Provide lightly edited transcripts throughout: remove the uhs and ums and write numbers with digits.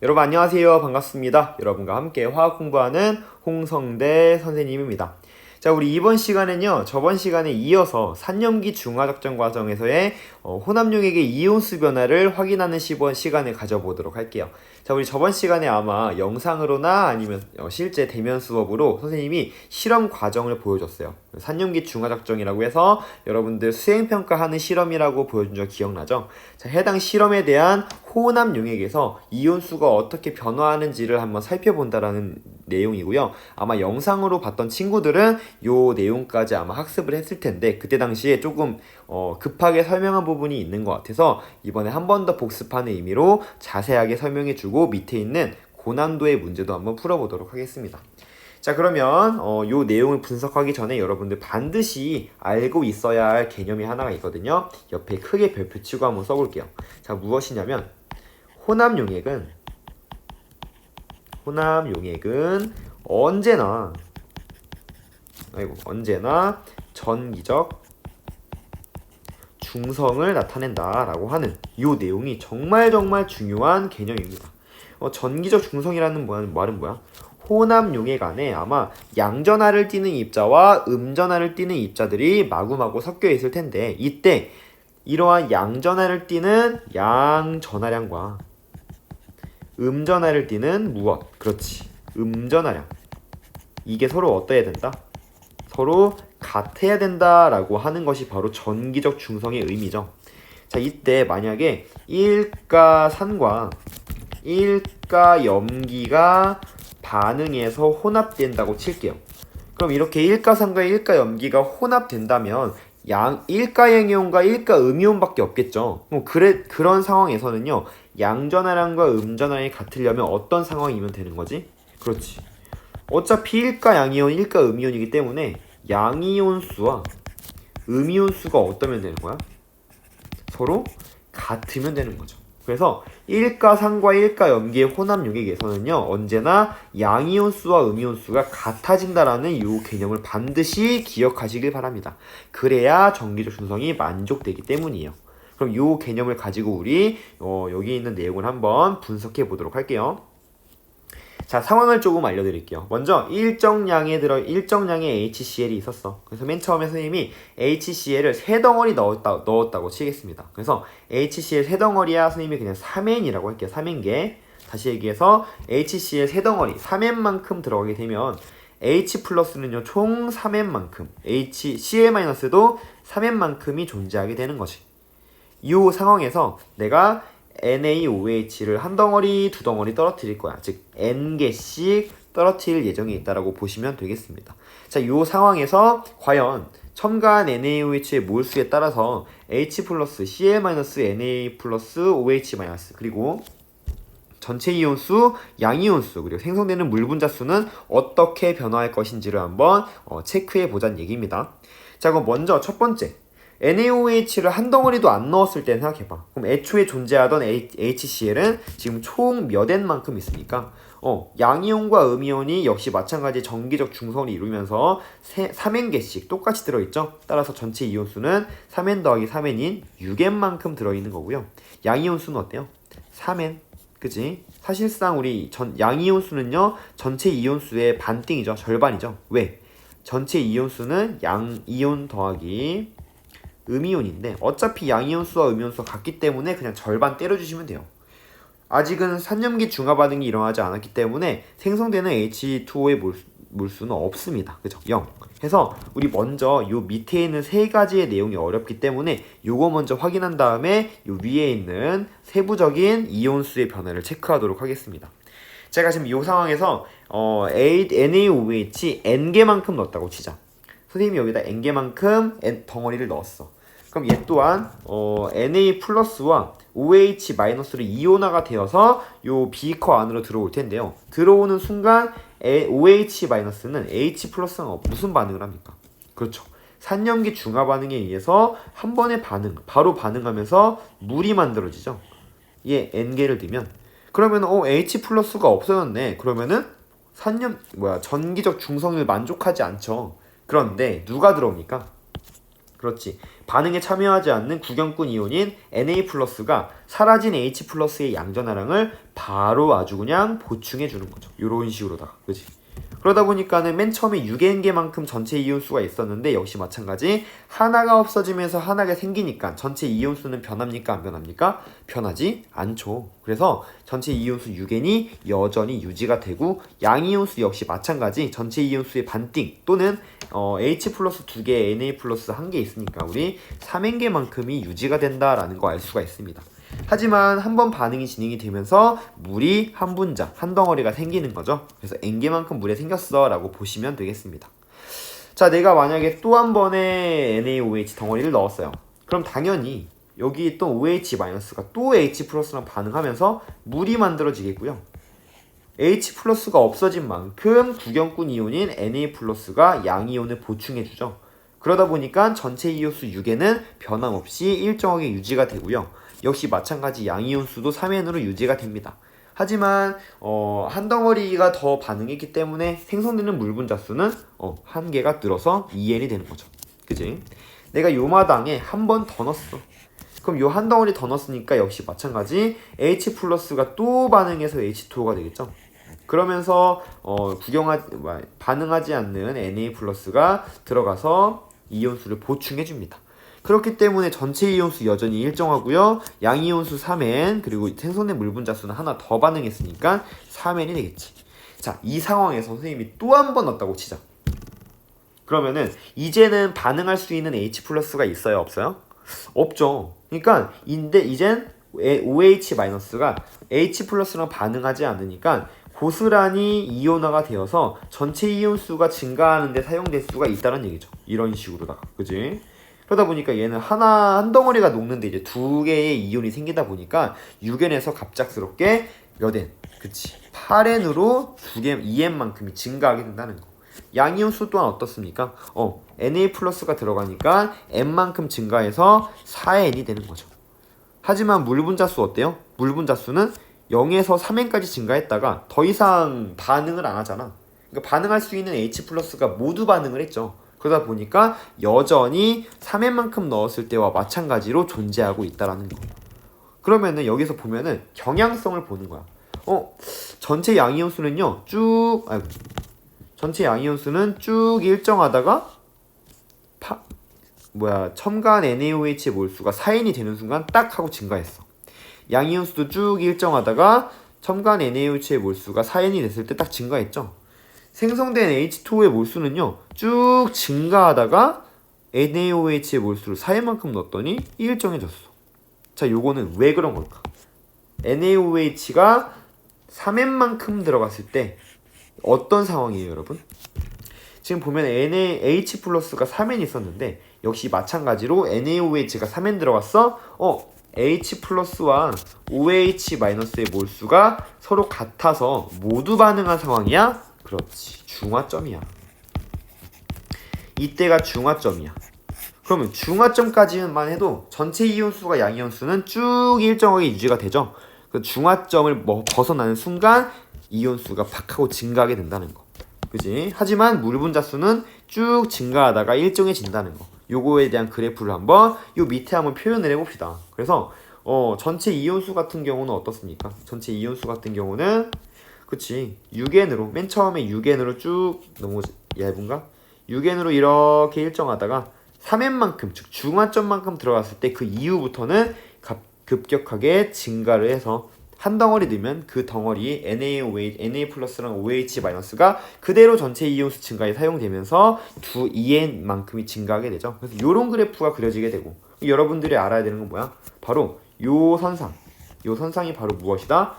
여러분 안녕하세요. 반갑습니다. 여러분과 함께 화학 공부하는 홍성대 선생님입니다. 자, 우리 이번 시간은요, 저번 시간에 이어서 산염기 중화작전 과정에서의 혼합용액의 이온수 변화를 확인하는 시간을 가져보도록 할게요. 자, 우리 저번 시간에 아마 영상으로나 아니면 실제 대면 수업으로 선생님이 실험 과정을 보여줬어요. 산염기 중화작전이라고 해서 여러분들 수행평가하는 실험이라고 보여준 적 기억나죠? 자, 해당 실험에 대한 혼합용액에서 이온수가 어떻게 변화하는지를 한번 살펴본다라는 내용이고요. 아마 영상으로 봤던 친구들은 요 내용까지 아마 학습을 했을 텐데 그때 당시에 조금 급하게 설명한 부분이 있는 것 같아서 이번에 한 번 더 복습하는 의미로 자세하게 설명해주고 밑에 있는 고난도의 문제도 한번 풀어보도록 하겠습니다. 자, 그러면 요 내용을 분석하기 전에 여러분들 반드시 알고 있어야 할 개념이 하나가 있거든요. 옆에 크게 별표 치고 한번 써볼게요. 자, 무엇이냐면 혼합용액은 언제나 전기적 중성을 나타낸다라고 하는 이 내용이 정말 중요한 개념입니다. 전기적 중성이라는 말은 뭐야? 혼합용액 안에 아마 양전하를 띠는 입자와 음전하를 띠는 입자들이 마구마구 섞여 있을 텐데 이때 이러한 양전하를 띠는 양전하량과 음전하를 띠는 무엇? 그렇지. 음전하량. 이게 서로 어떠해야 된다? 서로 같아야 된다라고 하는 것이 바로 전기적 중성의 의미죠. 자, 이때 만약에 1가산과 1가염기가 반응해서 혼합된다고 칠게요. 그럼 이렇게 1가산과 1가염기가 혼합된다면 1가양이온과 1가음이온밖에 없겠죠. 그런 상황에서는요, 양전하량과 음전하량이 같으려면 어떤 상황이면 되는 거지? 그렇지. 어차피 1가양이온, 1가음이온이기 때문에 양이온수와 음이온수가 어떠면 되는 거야? 서로 같으면 되는 거죠. 그래서 1가산과 1가염기의 혼합용액에서는요, 언제나 양이온수와 음이온수가 같아진다라는 이 개념을 반드시 기억하시길 바랍니다. 그래야 전기적 중성이 만족되기 때문이에요. 그럼 이 개념을 가지고 우리 여기 있는 내용을 한번 분석해 보도록 할게요. 자, 상황을 조금 알려드릴게요. 먼저 일정량의 HCl이 있었어. 그래서 맨 처음에 선생님이 HCl을 3덩어리 넣었다고 치겠습니다. 그래서 HCl 3덩어리야 선생님이 그냥 3N이라고 할게요. 3N개. 다시 얘기해서 HCl 3덩어리 3N만큼 들어가게 되면 H 플러스는요 총 3N만큼, Cl-도 3N만큼이 존재하게 되는 거지. 이 상황에서 내가 NaOH를 한 덩어리, 두 덩어리 떨어뜨릴 거야. 즉 N개씩 떨어뜨릴 예정이 있다라고 보시면 되겠습니다. 자, 이 상황에서 과연 첨가한 NaOH의 몰수에 따라서 H 플러스 Cl 마이너스 Na 플러스 OH 마이너스 그리고 전체 이온수, 양이온수 그리고 생성되는 물 분자수는 어떻게 변화할 것인지를 한번 체크해 보자는 얘기입니다. 자, 그럼 먼저 첫 번째 NaOH를 한 덩어리도 안 넣었을 때 생각해봐. 그럼 애초에 존재하던 HCl은 지금 총 몇 N만큼 있습니까? 양이온과 음이온이 역시 마찬가지 전기적 중성을 이루면서 3N개씩 똑같이 들어있죠? 따라서 전체 이온수는 3N 더하기 3N인 6N만큼 들어있는 거고요. 양이온수는 어때요? 3N. 그치? 사실상 우리 양이온수는요, 전체 이온수의 반띵이죠. 절반이죠. 왜? 전체 이온수는 양이온 더하기 음이온인데 어차피 양이온수와 음이온수가 같기 때문에 그냥 절반 때려주시면 돼요. 아직은 산염기 중화 반응이 일어나지 않았기 때문에 생성되는 H2O의 몰수는 없습니다. 그죠? 0. 해서 우리 먼저 요 밑에 있는 세 가지의 내용이 어렵기 때문에 요거 먼저 확인한 다음에 요 위에 있는 세부적인 이온수의 변화를 체크하도록 하겠습니다. 제가 지금 이 상황에서 NaOH N개만큼 넣었다고 치자. 선생님이 여기다 N개만큼 덩어리를 넣었어. 그럼 얘 또한 Na 플러스와 OH 마이너스로 이온화가 되어서 요 비커 안으로 들어올 텐데요. 들어오는 순간 OH 마이너스는 H 플러스가 무슨 반응을 합니까? 그렇죠. 산염기 중화 반응에 의해서 한 번의 바로 반응하면서 물이 만들어지죠. 얘 N개를 넣으면 그러면 H 플러스가 없어졌네. 그러면은 전기적 중성을 만족하지 않죠. 그런데 누가 들어옵니까? 그렇지. 반응에 참여하지 않는 구경꾼 이온인 Na+가 사라진 H+의 양전하량을 바로 아주 그냥 보충해 주는 거죠. 이런 식으로다가. 그지? 그러다 보니까는 맨 처음에 6인 개만큼 전체 이온수가 있었는데 역시 마찬가지 하나가 없어지면서 하나가 생기니까 전체 이온수는 변합니까? 안 변합니까? 변하지 않죠. 그래서 전체 이온수 6N이 여전히 유지가 되고 양이온수 역시 마찬가지 전체 이온수의 반띵 또는 H 플러스 2개, Na 플러스 1개 있으니까 우리 3N개만큼이 유지가 된다라는 거 알 수가 있습니다. 하지만 한번 반응이 진행이 되면서 물이 한 분자, 한 덩어리가 생기는 거죠. 그래서 N개만큼 물에 생겼어 라고 보시면 되겠습니다. 자, 내가 만약에 또 한 번에 NaOH 덩어리를 넣었어요. 그럼 당연히 여기 있던 OH-가 또 H+랑 반응하면서 물이 만들어지겠고요. H+가 없어진 만큼 구경꾼 이온인 Na+가 양이온을 보충해주죠. 그러다 보니까 전체 이온수 6에는 변함없이 일정하게 유지가 되고요. 역시 마찬가지 양이온수도 3N으로 유지가 됩니다. 하지만 한 덩어리가 더 반응했기 때문에 생성되는 물 분자수는 한 개가 늘어서 2N이 되는 거죠. 그지? 내가 요 마당에 한 번 더 넣었어. 그럼 요 한 덩어리 더 넣었으니까 역시 마찬가지 H+가 또 반응해서 H2O가 되겠죠. 그러면서 반응하지 않는 Na+가 들어가서 이온수를 보충해 줍니다. 그렇기 때문에 전체 이온수 여전히 일정하고요. 양이온수 3N 그리고 생성된 물 분자수는 하나 더 반응했으니까 3N이 되겠지. 자, 이 상황에서 선생님이 또 한 번 넣었다고 치자. 그러면은 이제는 반응할 수 있는 H+가 있어요? 없어요? 없죠. 그러니까 이젠 OH-가 H+랑 반응하지 않으니까 고스란히 이온화가 되어서 전체 이온수가 증가하는 데 사용될 수가 있다는 얘기죠. 이런 식으로다가. 그지? 그러다 보니까 얘는 한 덩어리가 녹는데 이제 두 개의 이온이 생기다 보니까 6N에서 갑작스럽게 몇 N? 그치. 8N으로 2N만큼이 증가하게 된다는 거. 양이온수 또한 어떻습니까? Na+가 들어가니까 N만큼 증가해서 4N이 되는 거죠. 하지만 물 분자수 어때요? 물 분자수는 0에서 3N까지 증가했다가 더 이상 반응을 안 하잖아. 그러니까 반응할 수 있는 H+가 모두 반응을 했죠. 그러다 보니까 여전히 3N만큼 넣었을 때와 마찬가지로 존재하고 있다라는 거. 그러면은 여기서 보면은 경향성을 보는 거야. 전체 양이온수는요 전체 양이온수는 쭉 일정하다가 첨가한 NaOH의 몰수가 4N이 되는 순간 딱 하고 증가했어. 양이온수도 쭉 일정하다가 첨가한 NaOH의 몰수가 4N이 됐을 때 딱 증가했죠. 생성된 H2O의 몰수는요 쭉 증가하다가 NaOH의 몰수를 4N만큼 넣었더니 일정해졌어. 자, 요거는 왜 그런 걸까? NaOH가 3N만큼 들어갔을 때 어떤 상황이에요, 여러분? 지금 보면 H+가 3N 있었는데 역시 마찬가지로 NaOH가 3N 들어갔어? H+와 OH-의 몰수가 서로 같아서 모두 반응한 상황이야? 그렇지. 중화점이야. 이때가 중화점이야. 그러면 중화점까지만 해도 전체 이온수가 양이온수는 쭉 일정하게 유지가 되죠. 그 중화점을 벗어나는 순간 이온수가 팍 하고 증가하게 된다는 거. 그지? 하지만 물 분자수는 쭉 증가하다가 일정해진다는 거. 요거에 대한 그래프를 한번 요 밑에 한번 표현을 해봅시다. 그래서 전체 이온수 같은 경우는 어떻습니까? 전체 이온수 같은 경우는 그치 6N으로 맨 처음에 6N으로 쭉 너무 얇은가? 6N으로 이렇게 일정하다가 3N만큼 즉 중화점만큼 들어갔을 때 그 이후부터는 급격하게 증가를 해서 한 덩어리 넣으면 그 덩어리에 Na+랑 OH-가 그대로 전체 이온수 증가에 사용되면서 2N만큼이 증가하게 되죠. 그래서 이런 그래프가 그려지게 되고 여러분들이 알아야 되는 건 뭐야? 바로 요 선상이 바로 무엇이다?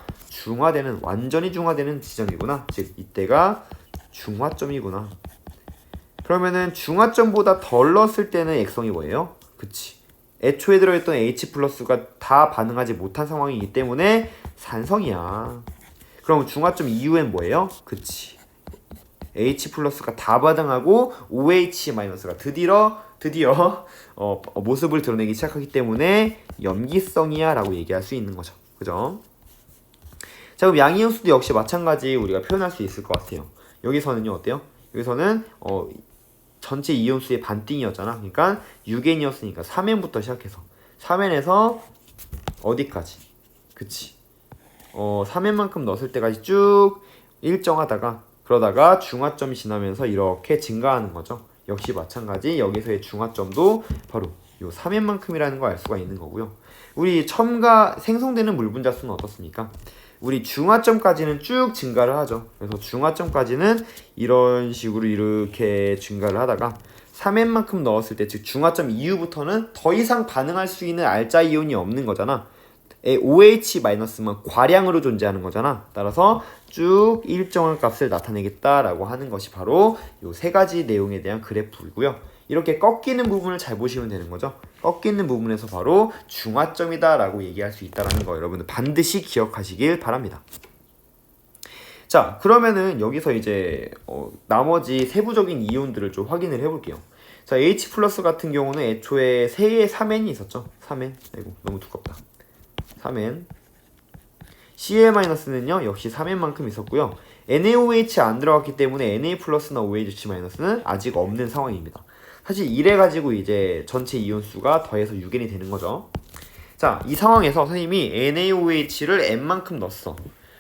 완전히 중화되는 지점이구나. 즉 이때가 중화점이구나. 그러면은 중화점보다 덜 넣었을 때는 액성이 뭐예요? 그치. 애초에 들어있던 H+가 다 반응하지 못한 상황이기 때문에 산성이야. 그럼 중화점 이후엔 뭐예요? 그치. H+가 다 반응하고 OH-가 드디어 모습을 드러내기 시작하기 때문에 염기성이야 라고 얘기할 수 있는 거죠. 그죠? 자, 그럼 양이온수도 역시 마찬가지 우리가 표현할 수 있을 것 같아요. 여기서는요 어때요? 여기서는 전체 이온수의 반띵이었잖아. 그러니까 6n이었으니까 3n부터 시작해서 3n에서 어디까지? 그치. 3n만큼 넣었을 때까지 쭉 일정하다가 그러다가 중화점이 지나면서 이렇게 증가하는 거죠. 역시 마찬가지 여기서의 중화점도 바로 요 3n만큼이라는 걸 알 수가 있는 거고요. 우리 첨가 생성되는 물 분자수는 어떻습니까? 우리 중화점까지는 쭉 증가를 하죠. 그래서 중화점까지는 이런 식으로 이렇게 증가를 하다가 3n만큼 넣었을 때, 즉 중화점 이후부터는 더 이상 반응할 수 있는 알자 이온이 없는 거잖아. OH-만 과량으로 존재하는 거잖아. 따라서 쭉 일정한 값을 나타내겠다라고 하는 것이 바로 이 세 가지 내용에 대한 그래프이고요. 이렇게 꺾이는 부분을 잘 보시면 되는 거죠. 꺾이는 부분에서 바로 중화점이다 라고 얘기할 수 있다는 거 여러분들 반드시 기억하시길 바랍니다. 자, 그러면은 여기서 이제 나머지 세부적인 이온들을 좀 확인을 해볼게요. 자, H 플러스 같은 경우는 애초에 3개의 3n이 있었죠. 3n. 아이고, 너무 두껍다. 3n. Cl-는요 역시 3n만큼 있었고요. NaOH 안 들어갔기 때문에 Na 플러스나 OH-는 아직 없는 상황입니다. 사실 이래가지고 이제 전체 이온수가 더해서 6n이 되는 거죠. 자, 이 상황에서 선생님이 NaOH를 n만큼 넣었어.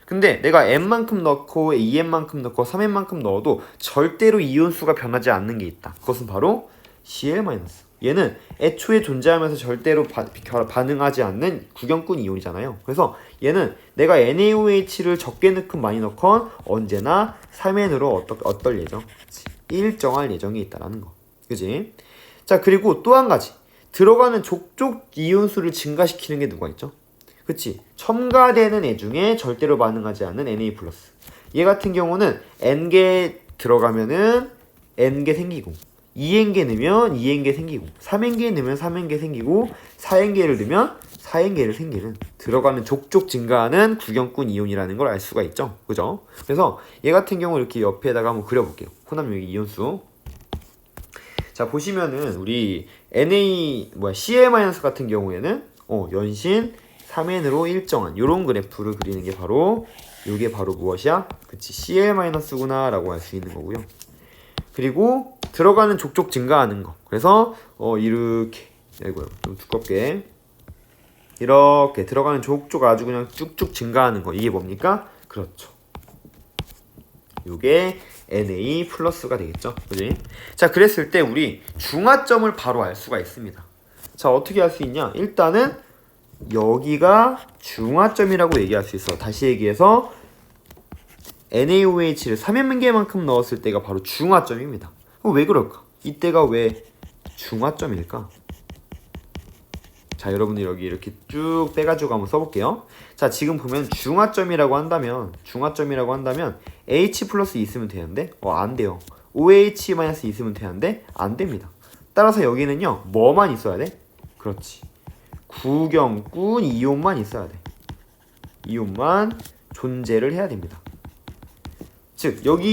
근데 내가 n만큼 넣고 2n만큼 넣고 3n만큼 넣어도 절대로 이온수가 변하지 않는 게 있다. 그것은 바로 Cl-. 얘는 애초에 존재하면서 절대로 반응하지 않는 구경꾼 이온이잖아요. 그래서 얘는 내가 NaOH를 적게 넣건 많이 넣건 언제나 3n으로 어떨 예정? 일정할 예정이 있다라는 거. 그지? 자, 그리고 또 한 가지. 들어가는 족족 이온수를 증가시키는 게 누가 있죠? 그치? 첨가되는 애 중에 절대로 반응하지 않는 Na+. 얘 같은 경우는 N개 들어가면은 N개 생기고 2N개 넣으면 2N개 생기고 3N개 넣으면 3N개 생기고 4N개를 넣으면 4N개를 생기는 들어가는 족족 증가하는 구경꾼 이온이라는 걸 알 수가 있죠. 그죠? 그래서 얘 같은 경우 이렇게 옆에다가 한번 그려볼게요. 혼합유기 이온수. 자, 보시면은 우리 Cl- 같은 경우에는 연신 3n으로 일정한 요런 그래프를 그리는 게 바로 요게 바로 무엇이야? 그치, Cl-구나 라고 할 수 있는 거고요. 그리고 들어가는 족족 증가하는 거. 그래서 이렇게 아이고요, 좀 두껍게 이렇게 들어가는 족족 아주 그냥 쭉쭉 증가하는 거. 이게 뭡니까? 그렇죠, 요게 Na+가 되겠죠. 그지? 자, 그랬을 때 우리 중화점을 바로 알 수가 있습니다. 자, 어떻게 할 수 있냐? 일단은 여기가 중화점이라고 얘기할 수 있어. 다시 얘기해서 NaOH를 3n개만큼 넣었을 때가 바로 중화점입니다. 그럼 왜 그럴까? 이때가 왜 중화점일까? 자, 여러분들 여기 이렇게 쭉 빼가지고 한번 써볼게요. 자, 지금 보면 중화점이라고 한다면 H 플러스 있으면 되는데 안 돼요. OH 마이너스 있으면 되는데 안 됩니다. 따라서 여기는요 뭐만 있어야 돼? 그렇지, 구경꾼 이온만 있어야 돼. 이온만 존재를 해야 됩니다. 즉 여기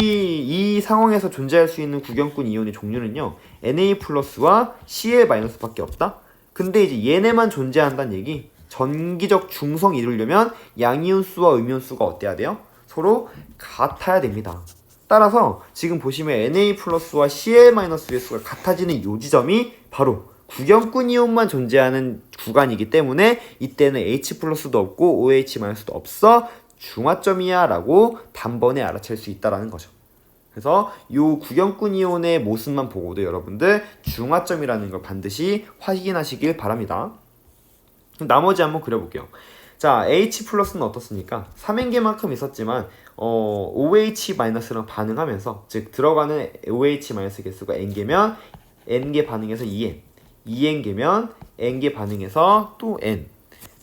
이 상황에서 존재할 수 있는 구경꾼 이온의 종류는요 Na+와 Cl- 밖에 없다. 근데 이제 얘네만 존재한다는 얘기, 전기적 중성이 이루려면 양이온수와 음이온수가 어때야 돼요? 서로 같아야 됩니다. 따라서 지금 보시면 Na+와 Cl- 의 수가 같아지는 요 지점이 바로 구경꾼 이온만 존재하는 구간이기 때문에 이때는 H+도 없고 OH-도 없어, 중화점이야 라고 단번에 알아챌 수 있다는 거죠. 그래서 요 구경꾼 이온의 모습만 보고도 여러분들 중화점이라는 걸 반드시 확인하시길 바랍니다. 그럼 나머지 한번 그려볼게요. 자, H+는 어떻습니까? 3n개만큼 있었지만 OH-랑 반응하면서, 즉 들어가는 OH- 개수가 n개면 n개 반응해서 2n, 2n개면 n개 반응해서 또 n,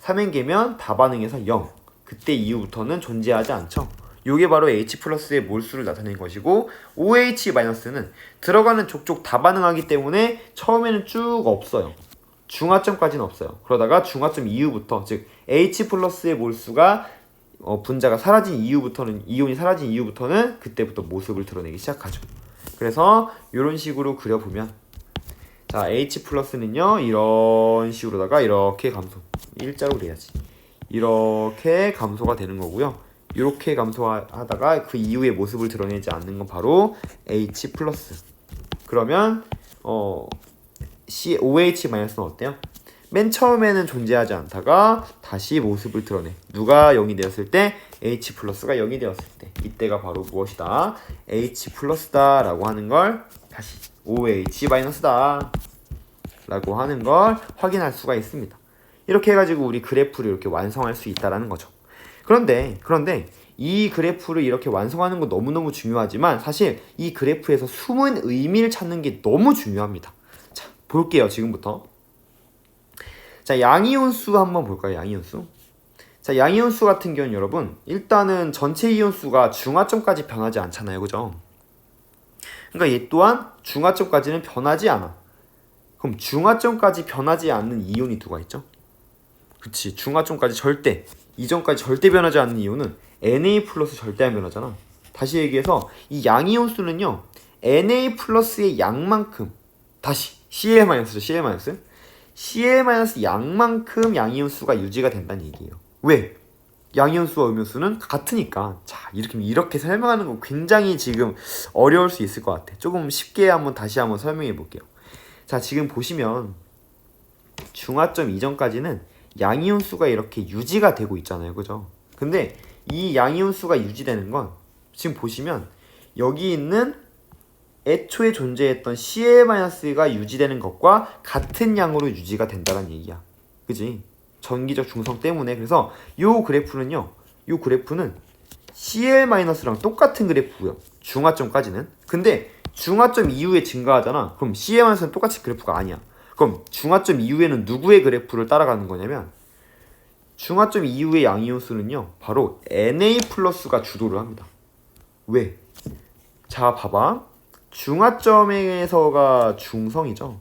3n개면 다 반응해서 0. 그때 이후부터는 존재하지 않죠. 요게 바로 H+의 몰수를 나타낸 것이고, OH-는 들어가는 족족 다 반응하기 때문에 처음에는 쭉 없어요. 중화점까지는 없어요. 그러다가 중화점 이후부터, 즉 H+의 몰수가 분자가 사라진 이후부터는, 이온이 사라진 이후부터는 그때부터 모습을 드러내기 시작하죠. 그래서 이런 식으로 그려보면, 자, H+는요 이런 식으로다가 이렇게 감소, 일자로 그려야지, 이렇게 감소가 되는 거고요. 이렇게 감소하다가 그 이후의 모습을 드러내지 않는 건 바로 H+. 그러면 OH-는 어때요? 맨 처음에는 존재하지 않다가 다시 모습을 드러내. 누가 0이 되었을 때? H 플러스가 0이 되었을 때. 이때가 바로 무엇이다? H 플러스다 라고 하는 걸 다시 OH-다 라고 하는 걸 확인할 수가 있습니다. 이렇게 해가지고 우리 그래프를 이렇게 완성할 수 있다라는 거죠. 그런데 이 그래프를 이렇게 완성하는 거 너무너무 중요하지만 사실 이 그래프에서 숨은 의미를 찾는 게 너무 중요합니다. 자, 볼게요. 지금부터. 자, 양이온수 한번 볼까요? 양이온수. 자, 양이온수 같은 경우는 여러분 일단은 전체 이온수가 중화점까지 변하지 않잖아요. 그죠? 그러니까 얘 또한 중화점까지는 변하지 않아. 그럼 중화점까지 변하지 않는 이온이 누가 있죠? 그치, 중화점까지 절대, 이전까지 절대 변하지 않는 이온은 Na 플러스 절대 안 변하잖아. 다시 얘기해서 이 양이온수는요 Na 플러스의 양만큼, 다시 Cl 마이너스죠. Cl 마이너스. Cl 마이너스 양만큼 양이온수가 유지가 된다는 얘기예요. 왜? 양이온수와 음이온수는 같으니까. 자, 이렇게 설명하는 거 굉장히 지금 어려울 수 있을 것 같아. 조금 쉽게 다시 한번 설명해 볼게요. 자, 지금 보시면 중화점 이전까지는 양이온수가 이렇게 유지가 되고 있잖아요. 그죠? 근데 이 양이온수가 유지되는 건 지금 보시면 여기 있는 애초에 존재했던 Cl-가 유지되는 것과 같은 양으로 유지가 된다는 얘기야. 그지? 전기적 중성 때문에. 그래서 요 그래프는 Cl-랑 똑같은 그래프고요. 중화점까지는. 근데 중화점 이후에 증가하잖아. 그럼 Cl-는 똑같이 그래프가 아니야. 그럼 중화점 이후에는 누구의 그래프를 따라가는 거냐면 중화점 이후의 양이온수는요 바로 Na 플러스가 주도를 합니다. 왜? 자, 봐봐. 중화점에서가 중성이죠.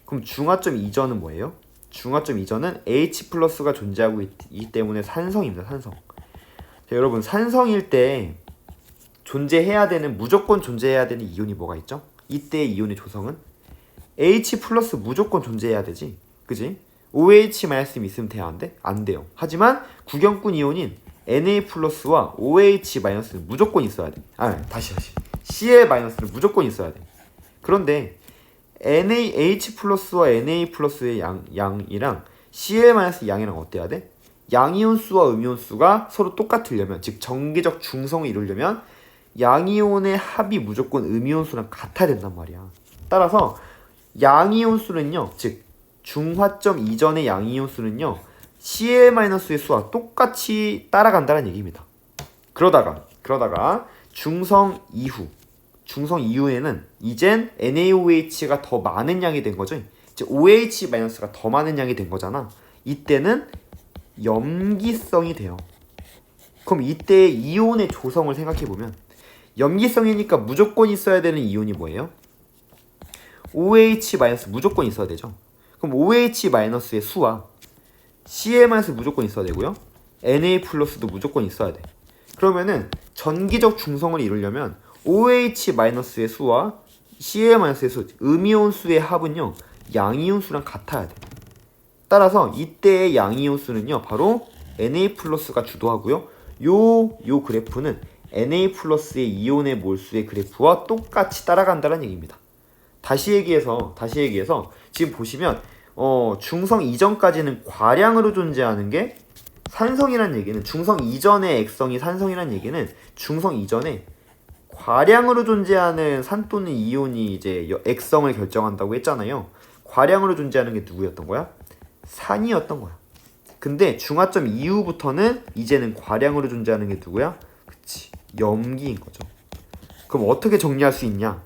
그럼 중화점 이전은 뭐예요? 중화점 이전은 H 플러스가 존재하고 있기 때문에 산성입니다. 산성. 자, 여러분 산성일 때 무조건 존재해야 되는 이온이 뭐가 있죠? 이때의 이온의 조성은 H 플러스 무조건 존재해야 되지. 그지? OH 마이너스 있으면 돼야 안 돼? 안 돼요. 하지만 구경꾼 이온인 Na 플러스와 OH 마이너스는 무조건 있어야 돼. 다시. Cl 마이너스는 무조건 있어야 돼. 그런데 NaH 플러스와 Na 플러스의 양이랑 Cl 마이너스 양이랑 어때야 돼? 양이온수와 음이온수가 서로 똑같으려면, 즉 전기적 중성을 이루려면 양이온의 합이 무조건 음이온수랑 같아야 된단 말이야. 따라서 양이온수는요, 즉 중화점 이전의 양이온수는요 Cl-의 수와 똑같이 따라간다는 얘기입니다. 그러다가 중성 이후에는 이젠 NaOH가 더 많은 양이 된 거죠. 이제 OH-가 더 많은 양이 된 거잖아. 이때는 염기성이 돼요. 그럼 이때 이온의 조성을 생각해보면 염기성이니까 무조건 있어야 되는 이온이 뭐예요? OH- 무조건 있어야 되죠. 그럼 OH-의 수와 Cl- 무조건 있어야 되고요. Na 플러스도 무조건 있어야 돼. 그러면은 전기적 중성을 이루려면 OH-의 수와 Cl-의 수, 음이온 수의 합은요 양이온 수랑 같아야 돼. 따라서 이때의 양이온 수는요 바로 Na 플러스가 주도하고요. 요 그래프는 Na 플러스의 이온의 몰수의 그래프와 똑같이 따라간다는 얘기입니다. 다시 얘기해서 지금 보시면 중성 이전까지는 과량으로 존재하는 게 산성이라는 얘기는, 중성 이전의 액성이 산성이라는 얘기는 중성 이전에 과량으로 존재하는 산 또는 이온이 이제 액성을 결정한다고 했잖아요. 과량으로 존재하는 게 누구였던 거야? 산이었던 거야. 근데 중화점 이후부터는 이제는 과량으로 존재하는 게 누구야? 그치, 염기인 거죠. 그럼 어떻게 정리할 수 있냐?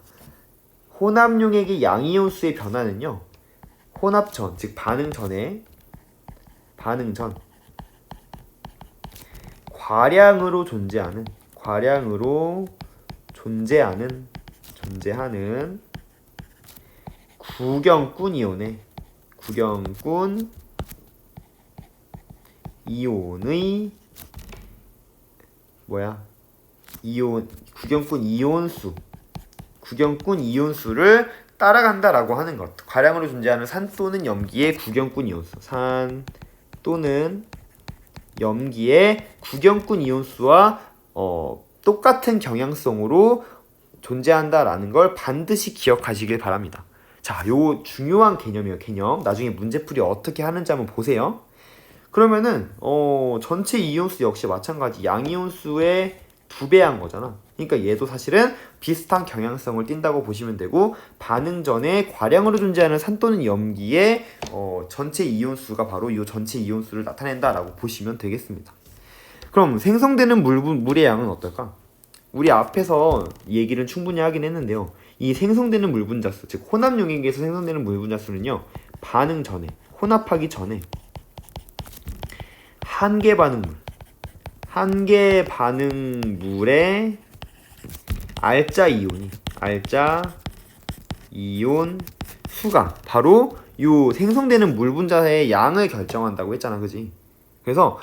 혼합용액의 양이온수의 변화는요 혼합 전, 즉 반응 전 과량으로 존재하는 구경꾼 이온의 구경꾼 이온수를 따라간다라고 하는 것. 과량으로 존재하는 산 또는 염기의 구경꾼 이온수. 산 또는 염기의 구경꾼 이온수와 똑같은 경향성으로 존재한다라는 걸 반드시 기억하시길 바랍니다. 자, 요 중요한 개념이에요. 개념. 나중에 문제풀이 어떻게 하는지 한번 보세요. 그러면은 전체 이온수 역시 마찬가지 양이온수의 2배한 거잖아. 그러니까 얘도 사실은 비슷한 경향성을 띈다고 보시면 되고, 반응 전에 과량으로 존재하는 산 또는 염기의 전체 이온수가 바로 이 전체 이온수를 나타낸다라고 보시면 되겠습니다. 그럼 생성되는 물의 양은 어떨까? 우리 앞에서 얘기를 충분히 하긴 했는데요. 이 생성되는 물 분자수, 즉 혼합 용액에서 생성되는 물 분자수는요, 반응 전에, 혼합하기 전에 한계 반응물의 알짜 이온 수가 바로 요 생성되는 물 분자의 양을 결정한다고 했잖아, 그지? 그래서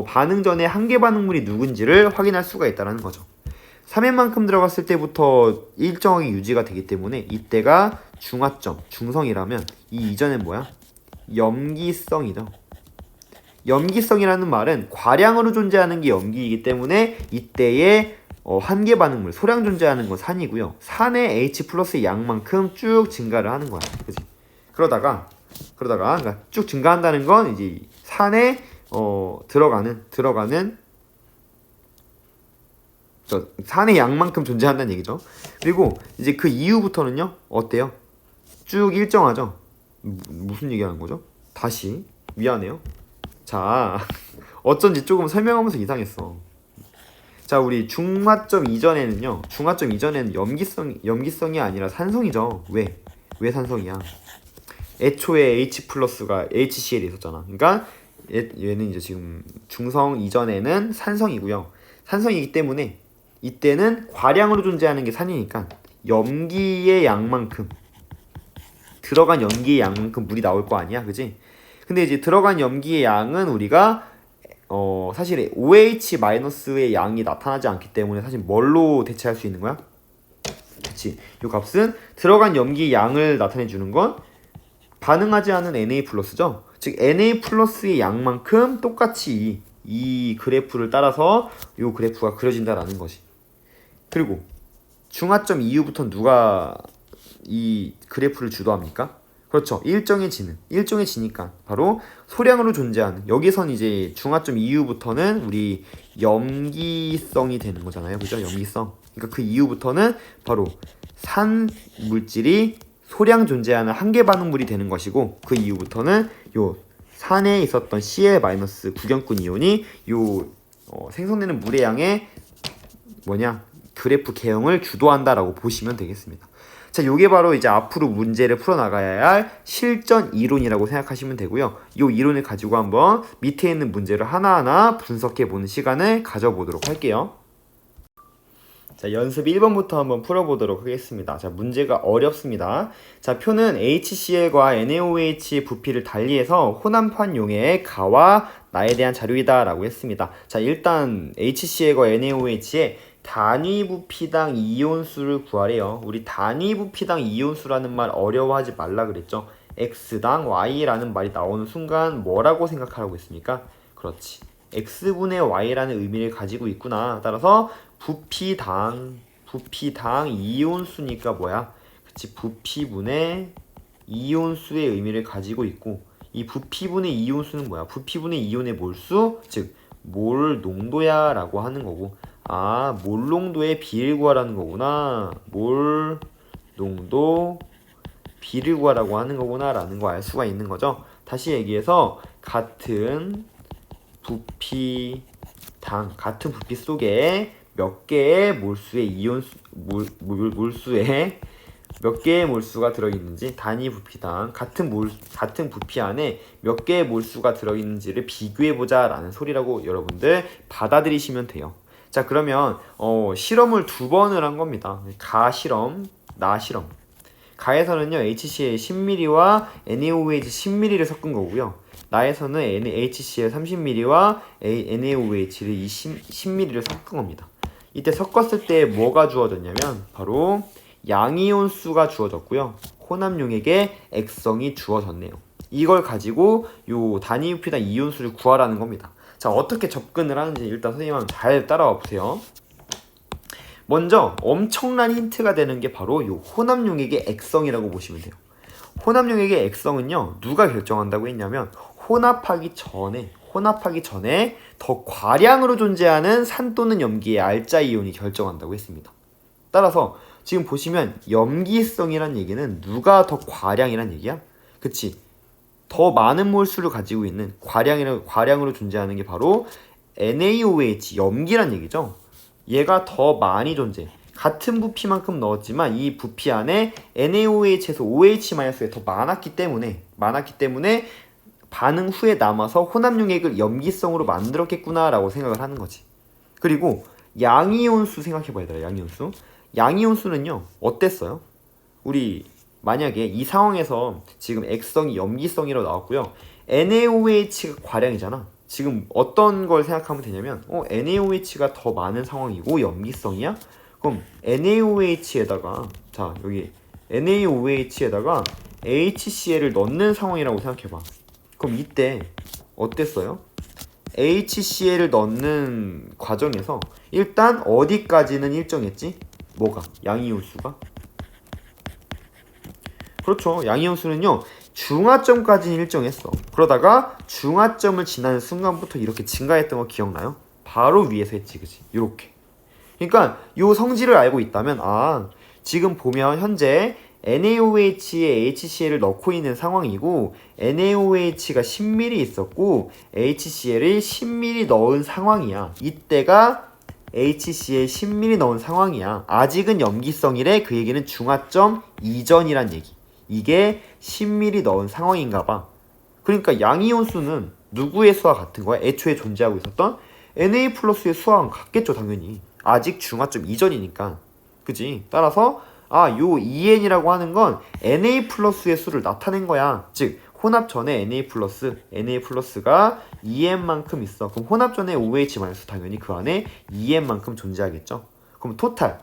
반응 전에 한계 반응물이 누군지를 확인할 수가 있다는 거죠. 3회만큼 들어갔을 때부터 일정하게 유지가 되기 때문에 이때가 중화점, 중성이라면 이 이전엔 뭐야? 염기성이죠. 염기성이라는 말은 과량으로 존재하는 게 염기이기 때문에 이때의 한계 반응물, 소량 존재하는 건 산이고요. 산의 H 플러스의 양만큼 쭉 증가를 하는 거야. 그치? 그러다가 그러니까 쭉 증가한다는 건 이제 산에 들어가는 산의 양만큼 존재한다는 얘기죠. 그리고 이제 그 이후부터는요, 어때요? 쭉 일정하죠? 무슨 얘기하는 거죠? 다시 미안해요. 자, 어쩐지 조금 설명하면서 이상했어. 자, 우리 중화점 이전에는 염기성이 아니라 산성이죠. 왜 산성이야? 애초에 H 플러스가 HCl이 있었잖아. 그러니까 얘는 이제 지금 중성 이전에는 산성이고요. 산성이기 때문에 이때는 과량으로 존재하는 게 산이니까 염기의 양만큼, 들어간 염기의 양만큼 물이 나올 거 아니야, 그지? 근데 이제 들어간 염기의 양은 우리가 사실 OH-의 양이 나타나지 않기 때문에 사실 뭘로 대체할 수 있는 거야? 그치? 이 값은 들어간 염기의 양을 나타내 주는 건 반응하지 않은 Na+죠? 즉 Na+의 양만큼 똑같이 이 그래프를 따라서 이 그래프가 그려진다라는 거지. 그리고 중화점 이후부터 누가 이 그래프를 주도합니까? 그렇죠. 일정해지니까 바로 소량으로 존재하는, 여기선 이제 중화점 이후부터는 우리 염기성이 되는 거잖아요. 그죠? 염기성. 그러니까 그 이후부터는 바로 산 물질이 소량 존재하는 한계 반응물이 되는 것이고, 그 이후부터는 요 산에 있었던 Cl- 구경꾼 이온이 요 생성되는 물의 양의 그래프 개형을 주도한다라고 보시면 되겠습니다. 자, 요게 바로 이제 앞으로 문제를 풀어나가야 할 실전 이론이라고 생각하시면 되고요. 요 이론을 가지고 한번 밑에 있는 문제를 하나하나 분석해보는 시간을 가져보도록 할게요. 자, 연습 1번부터 한번 풀어보도록 하겠습니다. 자, 문제가 어렵습니다. 자, 표는 HCl과 NaOH의 부피를 달리해서 혼합환용의 가와 나에 대한 자료이다 라고 했습니다. 자, 일단 HCl과 NaOH의 단위 부피당 이온수를 구하래요. 우리 단위 부피당 이온수라는 말 어려워하지 말라 그랬죠. X당 Y라는 말이 나오는 순간 뭐라고 생각하라고 했습니까? 그렇지. X분의 Y라는 의미를 가지고 있구나. 따라서 부피당 이온수니까 뭐야? 그치, 부피분의 이온수의 의미를 가지고 있고, 이 부피분의 이온수는 뭐야? 부피분의 이온의 몰수, 즉 몰 농도야 라고 하는 거고, 아, 몰 농도의 비를 구하라는 거구나. 몰 농도 비를 구하라고 하는 거구나 라는 거 알 수가 있는 거죠. 다시 얘기해서 같은 부피 속에 몇 개의 몰수의 몰수에 몇 개의 몰수가 들어있는지, 단위 부피당 같은 부피 안에 몇 개의 몰수가 들어있는지를 비교해보자 라는 소리라고 여러분들 받아들이시면 돼요. 자, 그러면 실험을 2번을 한 겁니다. 가 실험, 나 실험. 가에서는요, HCl 10ml와 NaOH 10ml를 섞은 거고요. 나에서는 HCl 30ml와 NaOH를 10ml를 섞은 겁니다. 이때 섞었을 때 뭐가 주어졌냐면 바로 양이온수가 주어졌고요. 혼합용액의 액성이 주어졌네요. 이걸 가지고 요 단위 부피당 이온수를 구하라는 겁니다. 자, 어떻게 접근을 하는지 일단 선생님 한번 잘 따라와 보세요. 먼저 엄청난 힌트가 되는 게 바로 요 혼합용액의 액성이라고 보시면 돼요. 혼합용액의 액성은요, 누가 결정한다고 했냐면 혼합하기 전에 더 과량으로 존재하는 산 또는 염기의 알자 이온이 결정한다고 했습니다. 따라서 지금 보시면 염기성이란 얘기는 누가 더 과량이란 얘기야? 그치? 더 많은 몰수를 가지고 있는 과량으로 존재하는 게 바로 NaOH, 염기란 얘기죠. 얘가 더 많이 존재. 같은 부피만큼 넣었지만 이 부피 안에 NaOH에서 OH-가 더 많았기 때문에 반응 후에 남아서 혼합용액을 염기성으로 만들었겠구나 라고 생각을 하는 거지. 그리고 양이온수 생각해봐야 돼. 양이온수는요 어땠어요? 우리 만약에 이 상황에서 지금 액성이 염기성이라고 나왔고요, NaOH가 과량이잖아. 지금 어떤 걸 생각하면 되냐면 NaOH가 더 많은 상황이고 염기성이야? 그럼 NaOH에다가 자 여기 NaOH에다가 HCl을 넣는 상황이라고 생각해봐. 그럼 이때 어땠어요? HCl을 넣는 과정에서 일단 어디까지는 일정했지? 뭐가? 양이온수가? 그렇죠. 양이온수는요 중하점까지는 일정했어. 그러다가 중하점을 지나는 순간부터 이렇게 증가했던 거 기억나요? 바로 위에서 했지, 그치? 이렇게. 그러니까 요 성질을 알고 있다면 지금 보면 현재 NaOH에 HCl을 넣고 있는 상황이고 NaOH가 10ml 있었고 HCl을 10ml 넣은 상황이야. 이때가 HCl 10ml 넣은 상황이야. 아직은 염기성이래. 그 얘기는 중하점 이전이란 얘기. 이게 10ml 넣은 상황인가 봐. 그러니까 양이온수는 누구의 수와 같은 거야? 애초에 존재하고 있었던 Na 플러스의 수와는 같겠죠, 당연히. 아직 중하점 이전이니까. 그지? 따라서 요 EN이라고 하는 건 Na 플러스의 수를 나타낸 거야. 즉 혼합 전에 Na 플러스가 EN만큼 있어. 그럼 혼합 전에 OH 마이너스 당연히 그 안에 EN만큼 존재하겠죠. 그럼 토탈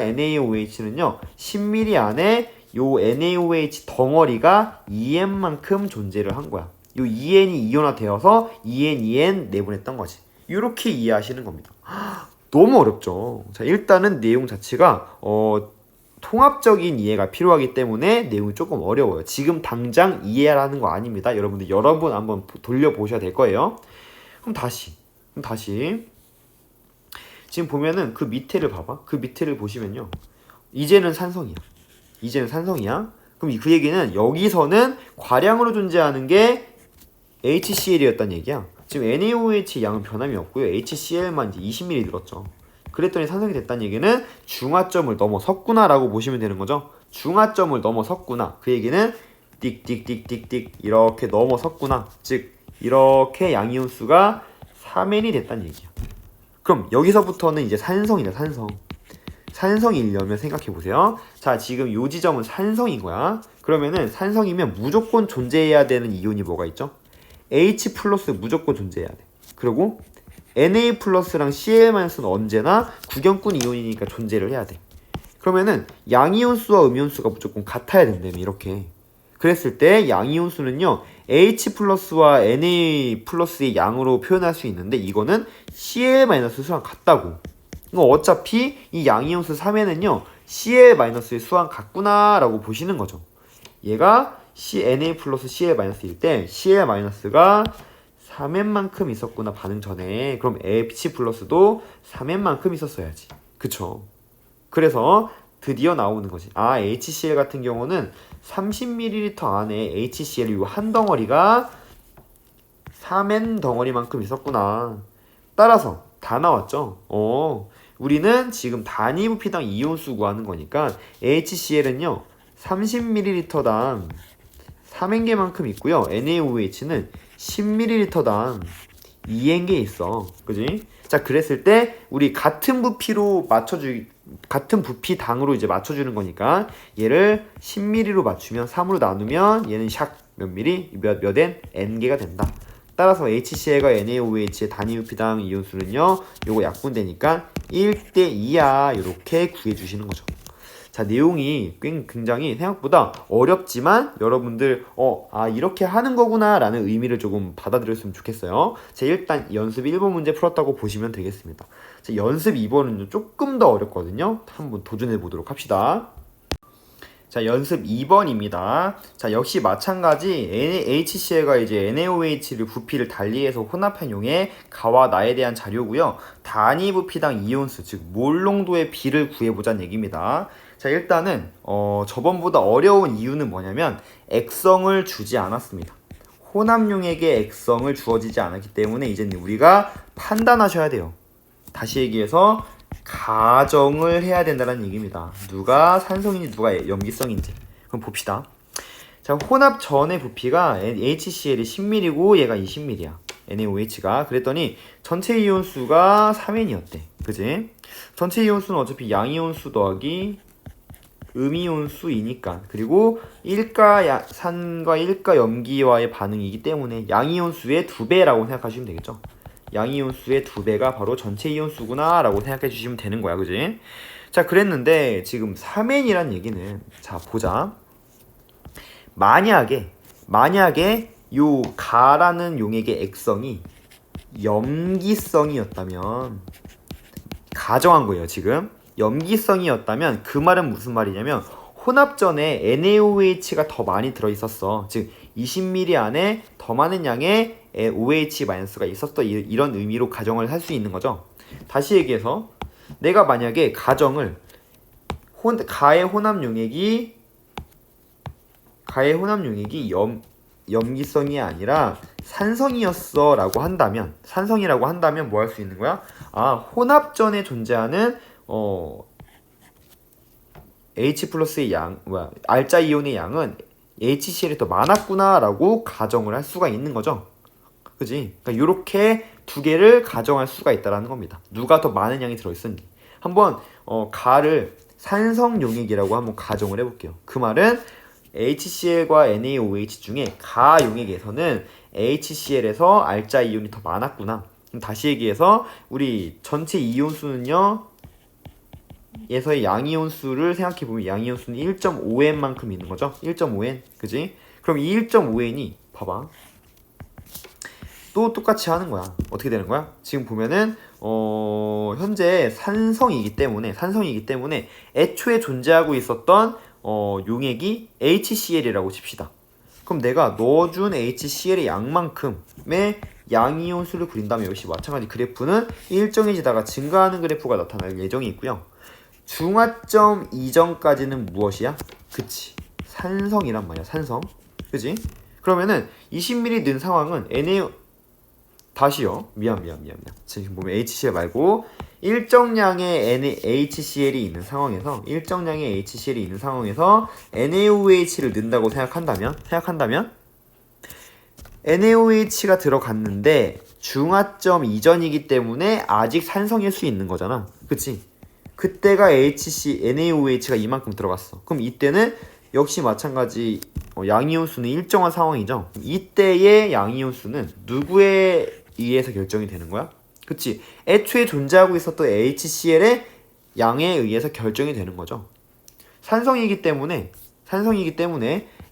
NaOH는요 10ml 안에 요 NaOH 덩어리가 EN만큼 존재를 한 거야. 요 EN이 이온화되어서 EN 내보냈던 거지. 이렇게 이해하시는 겁니다. 너무 어렵죠. 자, 일단은 내용 자체가 통합적인 이해가 필요하기 때문에 내용이 조금 어려워요. 지금 당장 이해하라는 거 아닙니다. 여러분들 여러 번 한번 돌려보셔야 될 거예요. 그럼 다시 지금 보면은 그 밑에를 봐봐. 그 밑에를 보시면요, 이제는 산성이야. 그럼 그 얘기는 여기서는 과량으로 존재하는 게 HCl이었단 얘기야. 지금 NaOH의 양은 변함이 없고요. HCl만 이제 20ml 들었죠. 그랬더니 산성이 됐다는 얘기는 중하점을 넘어섰구나 라고 보시면 되는 거죠. 중하점을 넘어섰구나. 그 얘기는 띡띡띡띡띡 이렇게 넘어섰구나. 즉 이렇게 양이온수가 3N이 됐다는 얘기야. 그럼 여기서부터는 이제 산성이다. 산성이려면 생각해보세요. 자, 지금 요 지점은 산성인 거야. 그러면은 산성이면 무조건 존재해야 되는 이온이 뭐가 있죠? H 플러스 무조건 존재해야 돼. 그리고 Na 플러스랑 Cl-는 언제나 구경꾼 이온이니까 존재를 해야 돼. 그러면은 양이온수와 음이온수가 무조건 같아야 된다며, 이렇게. 그랬을 때 양이온수는요 H 플러스와 Na 플러스의 양으로 표현할 수 있는데 이거는 Cl- 수랑 같다고. 이거 어차피 이 양이온수 3에는요 Cl- 수랑 같구나 라고 보시는 거죠. 얘가 Na 플러스 Cl-일 때 Cl-가 3N만큼 있었구나 반응 전에. 그럼 H 플러스도 3N만큼 있었어야지. 그쵸? 그래서 드디어 나오는 거지. HCl 같은 경우는 30ml 안에 HCl 요 한 덩어리가 3N 덩어리만큼 있었구나. 따라서 다 나왔죠? 우리는 지금 단위 부피당 이온수 구하는 거니까 HCl은요 30ml당 3N개만큼 있고요. NaOH는 10ml당 2N개 있어. 그지? 자, 그랬을 때 우리 같은 부피로 같은 부피당으로 이제 맞춰주는 거니까 얘를 10ml로 맞추면 3으로 나누면 얘는 샥 몇 ml? 몇 N개가 된다. 따라서 HCl과 NaOH의 단위 부피당 이온수는요 요거 약분되니까 1대2야. 이렇게 구해주시는 거죠. 자, 내용이 굉장히 생각보다 어렵지만 여러분들 이렇게 하는 거구나 라는 의미를 조금 받아들였으면 좋겠어요. 자, 일단 연습 1번 문제 풀었다고 보시면 되겠습니다. 자, 연습 2번은 조금 더 어렵거든요. 한번 도전해 보도록 합시다. 자, 연습 2번입니다. 자, 역시 마찬가지 HCl가 이제 NaOH를 부피를 달리해서 혼합한 용의 가와 나에 대한 자료고요. 단위 부피당 이온수, 즉 몰 농도의 비를 구해보자는 얘기입니다. 자, 일단은 저번보다 어려운 이유는 뭐냐면 액성을 주지 않았습니다. 혼합용액의 액성을 주어지지 않았기 때문에 이제는 우리가 판단하셔야 돼요. 다시 얘기해서 가정을 해야 된다는 얘기입니다. 누가 산성인지 누가 염기성인지. 그럼 봅시다. 자, 혼합 전의 부피가 HCl이 10ml고 얘가 20ml야. NaOH가. 그랬더니 전체 이온수가 3N이었대. 그지? 전체 이온수는 어차피 양이온수 더하기 음이온수이니까. 그리고 일가산과 일가염기와의 반응이기 때문에 양이온수의 2배라고 생각하시면 되겠죠. 양이온수의 2배가 바로 전체 이온수구나 라고 생각해 주시면 되는 거야. 그지? 자, 그랬는데 지금 3N이란 얘기는, 자, 보자. 만약에 요 가라는 용액의 액성이 염기성이었다면, 가정한 거예요. 지금 염기성이었다면 그 말은 무슨 말이냐면 혼합전에 NaOH가 더 많이 들어있었어. 즉 20ml 안에 더 많은 양의 OH-가 있었어. 이런 의미로 가정을 할 수 있는 거죠. 다시 얘기해서 내가 만약에 가정을 가의 혼합 용액이 염기성이 아니라 산성이었어 라고 한다면, 산성이라고 한다면 뭐 할 수 있는 거야? 혼합전에 존재하는 H 플러스의 알자 이온의 양은 HCl이 더 많았구나 라고 가정을 할 수가 있는 거죠. 그지? 그러니까 이렇게 두 개를 가정할 수가 있다는 겁니다. 누가 더 많은 양이 들어있었는지. 한번 가를 산성 용액이라고 한번 가정을 해볼게요. 그 말은 HCl과 NaOH 중에 가 용액에서는 HCl에서 알자 이온이 더 많았구나. 다시 얘기해서 우리 전체 이온수는요, 에서의 양이온수를 생각해보면 양이온수는 1.5N만큼 있는 거죠. 1.5N. 그지? 그럼 이 1.5N이 봐봐, 또 똑같이 하는 거야. 어떻게 되는 거야? 지금 보면은 현재 산성이기 때문에 애초에 존재하고 있었던 용액이 HCl이라고 칩시다. 그럼 내가 넣어준 HCl의 양만큼의 양이온수를 그린다면 역시 마찬가지 그래프는 일정해지다가 증가하는 그래프가 나타날 예정이 있고요. 중화점 이전까지는 무엇이야? 그치, 산성이란 말이야. 산성. 그치? 그러면은 20ml 는 상황은 다시요. 미안. 지금 보면 HCl 말고 일정량의 HCl이 있는 상황에서 NaOH를 넣는다고 생각한다면 NaOH가 들어갔는데 중화점 이전이기 때문에 아직 산성일 수 있는 거잖아. 그치? 그때가 NaOH가 이만큼 들어갔어. 그럼 이때는 역시 마찬가지 양이온수는 일정한 상황이죠. 이때의 양이온수는 누구에 의해서 결정이 되는 거야? 그치? 애초에 존재하고 있었던 HCl의 양에 의해서 결정이 되는 거죠. 산성이기 때문에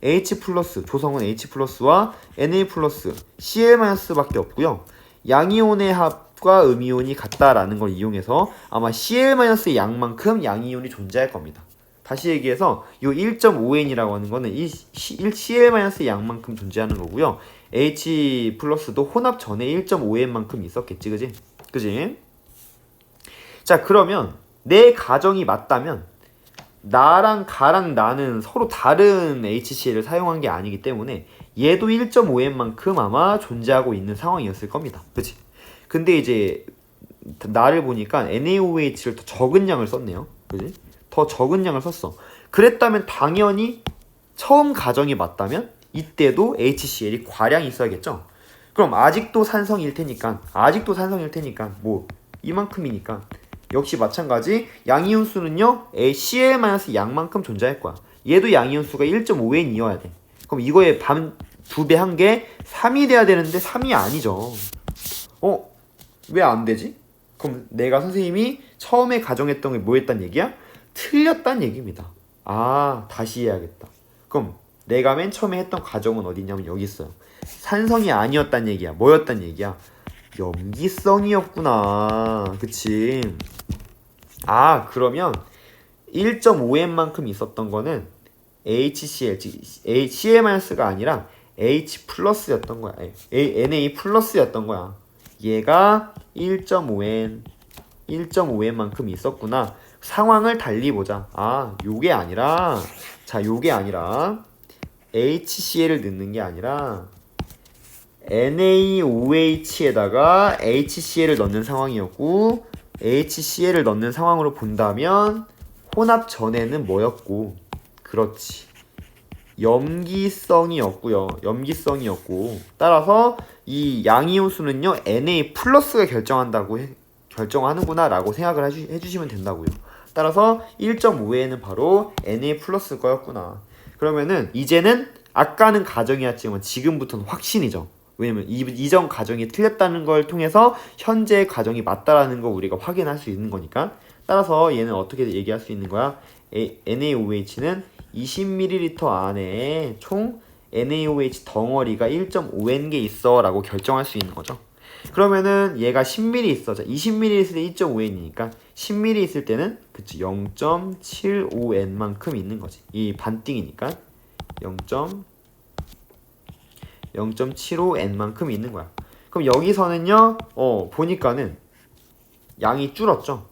H 플러스, 조성은 H 플러스와 Na 플러스, Cl 마이너스 밖에 없고요. 양이온의 합과 음이온이 같다라는 걸 이용해서 아마 Cl 마이너스의 양만큼 양이온이 존재할 겁니다. 다시 얘기해서 이 1.5N이라고 하는 거는 이 Cl 마이너스의 양만큼 존재하는 거고요. H 플러스도 혼합 전에 1.5N만큼 있었겠지, 그지? 자, 그러면 내 가정이 맞다면 나랑 가랑 나는 서로 다른 HCl을 사용한 게 아니기 때문에 얘도 1.5N만큼 아마 존재하고 있는 상황이었을 겁니다. 그치? 근데 이제 나를 보니까 NaOH를 더 적은 양을 썼네요. 그치? 더 적은 양을 썼어. 그랬다면 당연히 처음 가정이 맞다면 이때도 HCl이 과량이 있어야겠죠? 그럼 아직도 산성일 테니까 뭐 이만큼이니까 역시 마찬가지 양이온수는요 Cl- 양만큼 존재할 거야. 얘도 양이온수가 1.5N이어야 돼. 그럼 이거에 2배 한 게 3이 돼야 되는데 3이 아니죠. 왜 안 되지? 그럼 내가 선생님이 처음에 가정했던 게 뭐였단 얘기야? 틀렸다는 얘기입니다. 아, 다시 해야겠다. 그럼 내가 맨 처음에 했던 가정은 어디냐면 여기 있어요. 산성이 아니었단 얘기야. 뭐였단 얘기야? 염기성이었구나. 그치? 아, 그러면 1.5N만큼 있었던 거는 HCl, 즉 CL-가 아니라 H 플러스였던 거야. Na 플러스였던 거야. 얘가 1.5N만큼 있었구나. 상황을 달리 보자. 아, 요게 아니라, 자, 요게 아니라 HCl을 넣는 게 아니라 NaOH에다가 HCl을 넣는 상황이었고, HCl을 넣는 상황으로 본다면 혼합 전에는 뭐였고, 그렇지, 염기성이었고요. 염기성이었고, 따라서 이 양이온수는요 Na 플러스가 결정하는구나 라고 생각을 해주시면 된다고요. 따라서 1.5에는 바로 Na 플러스 거였구나. 그러면은 이제는 아까는 가정이었지만 지금부터는 확신이죠. 왜냐면 이전 가정이 틀렸다는 걸 통해서 현재 가정이 맞다라는 거 우리가 확인할 수 있는 거니까. 따라서 얘는 어떻게 얘기할 수 있는 거야? NaOH는 20ml 안에 총 NaOH 덩어리가 1.5N개 있어 라고 결정할 수 있는 거죠. 그러면은 얘가 10ml 있어. 자, 20ml 있을 때 2.5N이니까 10ml 있을 때는 그치 0.75N만큼 있는 거지. 이 반띵이니까 0.75N만큼 있는 거야. 그럼 여기서는요, 보니까는 양이 줄었죠.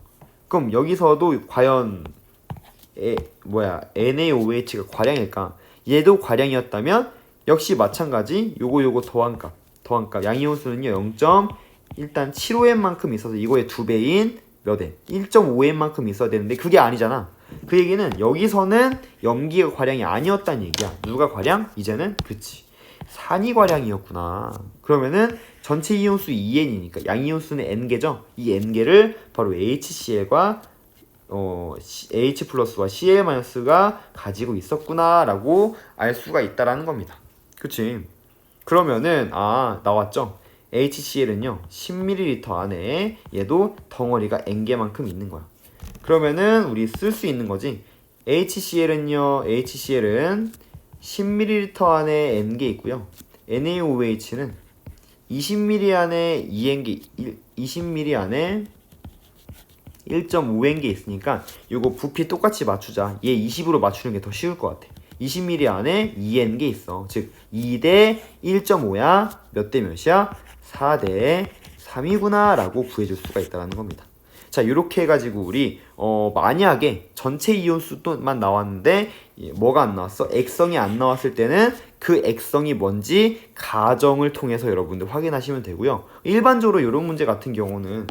그럼 여기서도 과연 NaOH가 과량일까? 얘도 과량이었다면 역시 마찬가지 요거 더한 값 양이온수는요 일단 7.5N만큼 있어서 이거의 2배인 몇 N? 1.5N만큼 있어야 되는데 그게 아니잖아. 그 얘기는 여기서는 염기가 과량이 아니었다는 얘기야. 누가 과량? 이제는 그치, 산이 과량이었구나. 그러면은 전체 이온수 2N이니까 양이온수는 N개죠. 이 N개를 바로 HCl과 H 플러스와 Cl 마이너스가 가지고 있었구나 라고 알 수가 있다라는 겁니다. 그치? 그러면은 나왔죠? HCl은요 10ml 안에 얘도 덩어리가 N개만큼 있는 거야. 그러면은 우리 쓸 수 있는 거지. HCl은 10ml 안에 N개 있고요. NaOH는 20ml 안에 20ml 안에 1.5N개 있으니까 이거 부피 똑같이 맞추자. 얘 20으로 맞추는 게 더 쉬울 것 같아. 20ml 안에 2N개 있어. 즉 2대 1.5야. 몇 대 몇이야? 4대 3이구나 라고 구해줄 수가 있다는 겁니다. 자, 이렇게 해가지고 우리 만약에 전체 이온수만 나왔는데 뭐가 안 나왔어? 액성이 안 나왔을 때는 그 액성이 뭔지 가정을 통해서 여러분들 확인하시면 되고요. 일반적으로 이런 문제 같은 경우는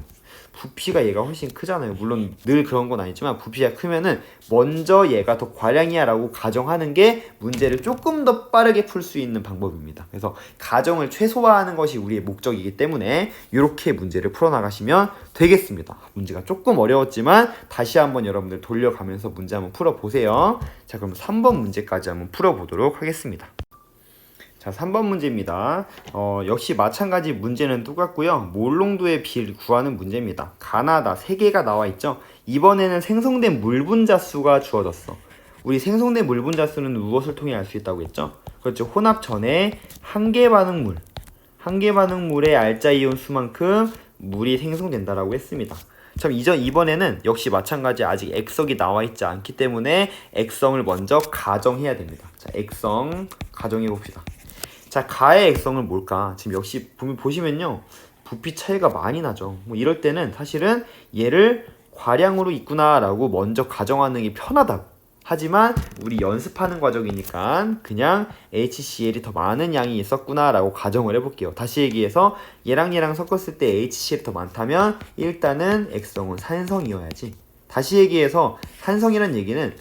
부피가 얘가 훨씬 크잖아요. 물론 늘 그런 건 아니지만 부피가 크면은 먼저 얘가 더 과량이야 라고 가정하는 게 문제를 조금 더 빠르게 풀 수 있는 방법입니다. 그래서 가정을 최소화하는 것이 우리의 목적이기 때문에 이렇게 문제를 풀어나가시면 되겠습니다. 문제가 조금 어려웠지만 다시 한번 여러분들 돌려가면서 문제 한번 풀어보세요. 자, 그럼 3번 문제까지 한번 풀어보도록 하겠습니다. 자, 3번 문제입니다. 역시 마찬가지 문제는 똑같고요. 몰농도의 비를 구하는 문제입니다. 가나다 3개가 나와 있죠. 이번에는 생성된 물 분자 수가 주어졌어. 우리 생성된 물 분자 수는 무엇을 통해 알 수 있다고 했죠? 그렇죠. 혼합 전에 한 개 반응물의 알자 이온 수만큼 물이 생성된다라고 했습니다. 참 이번에는 역시 마찬가지 아직 액성이 나와 있지 않기 때문에 액성을 먼저 가정해야 됩니다. 자, 액성 가정해 봅시다. 자, 가의 액성은 뭘까? 지금 역시 보시면요 부피 차이가 많이 나죠. 뭐 이럴 때는 사실은 얘를 과량으로 있구나 라고 먼저 가정하는 게 편하다고. 하지만 우리 연습하는 과정이니까 그냥 HCl이 더 많은 양이 있었구나 라고 가정을 해볼게요. 다시 얘기해서 얘랑 섞었을 때 HCl이 더 많다면 일단은 액성은 산성이어야지. 다시 얘기해서 산성이란 얘기는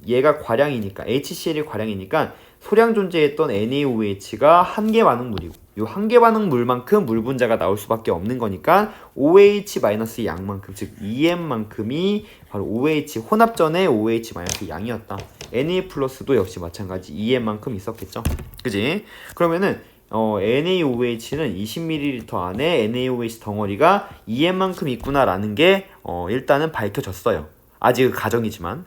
얘가 과량이니까 HCl이 과량이니까 소량 존재했던 NaOH가 한 개 반응물이고 이 한 개 반응물만큼 물 분자가 나올 수밖에 없는 거니까 OH- 양만큼 즉 EM만큼이 바로 OH 혼합 전에 OH- 양이었다. Na 플러스도 역시 마찬가지 EM만큼 있었겠죠. 그지? 그러면은 NaOH는 20ml 안에 NaOH 덩어리가 EM만큼 있구나라는 게 일단은 밝혀졌어요. 아직 가정이지만.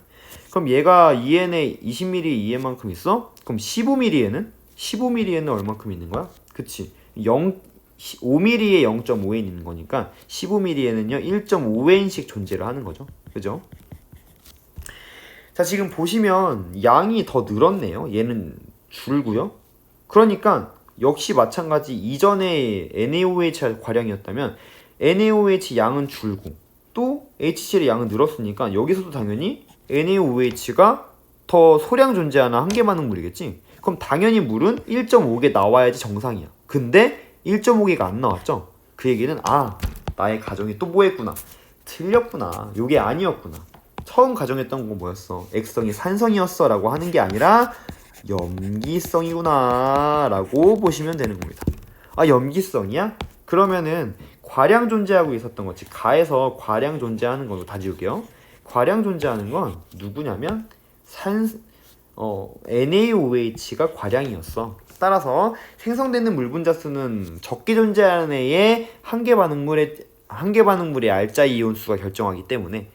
그럼 얘가 2n에 20ml 2n만큼 있어? 그럼 15mm에는 얼만큼 있는 거야? 그치. 5mm에 0.5n 있는 거니까 15mm에는요 1.5n씩 존재를 하는 거죠. 그죠? 자, 지금 보시면 양이 더 늘었네요. 얘는 줄고요. 그러니까 역시 마찬가지 이전에 NaOH 과량이었다면 NaOH 양은 줄고 또 HCl의 양은 늘었으니까 여기서도 당연히 NaOH가 더 소량 존재하는 한계반응물이겠지. 그럼 당연히 물은 1.5개 나와야지 정상이야. 근데 1.5개가 안 나왔죠. 그 얘기는 나의 가정이 또 뭐했구나. 틀렸구나. 요게 아니었구나. 처음 가정했던 건 뭐였어? 액성이 산성이었어 라고 하는 게 아니라 염기성이구나 라고 보시면 되는 겁니다. 염기성이야? 그러면은 과량 존재하고 있었던 거지. 가에서 과량 존재하는 걸로 다 지울게요. 과량 존재하는 건 누구냐면 NaOH가 과량이었어. 따라서 생성되는 물 분자 수는 적게 존재하는 애의 한계 반응물의 알자 이온 수가 결정하기 때문에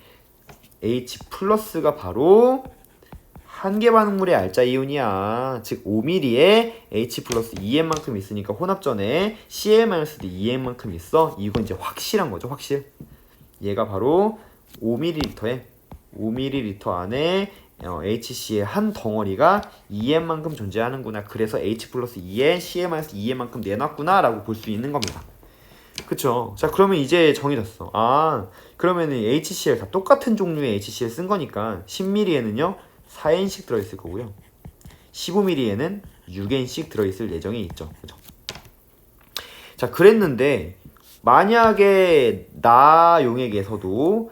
H+가 바로 한계 반응물의 알자 이온이야. 즉 5mm에 H+2n만큼 있으니까 혼합전에 Cl-2n만큼 있어. 이건 이제 확실한 거죠. 확실. 얘가 바로 5ml에 5ml 안에 HC의 한 덩어리가 2n만큼 존재하는구나. 그래서 H+2n, Cl-2n만큼 내놨구나 라고 볼 수 있는 겁니다. 그쵸? 자, 그러면 이제 정해졌어. 그러면은 HCl 다 똑같은 종류의 HCl 쓴 거니까 10ml에는요 4n씩 들어있을 거고요. 15ml에는 6n씩 들어있을 예정에 있죠. 그죠? 자, 그랬는데 만약에 나 용액에서도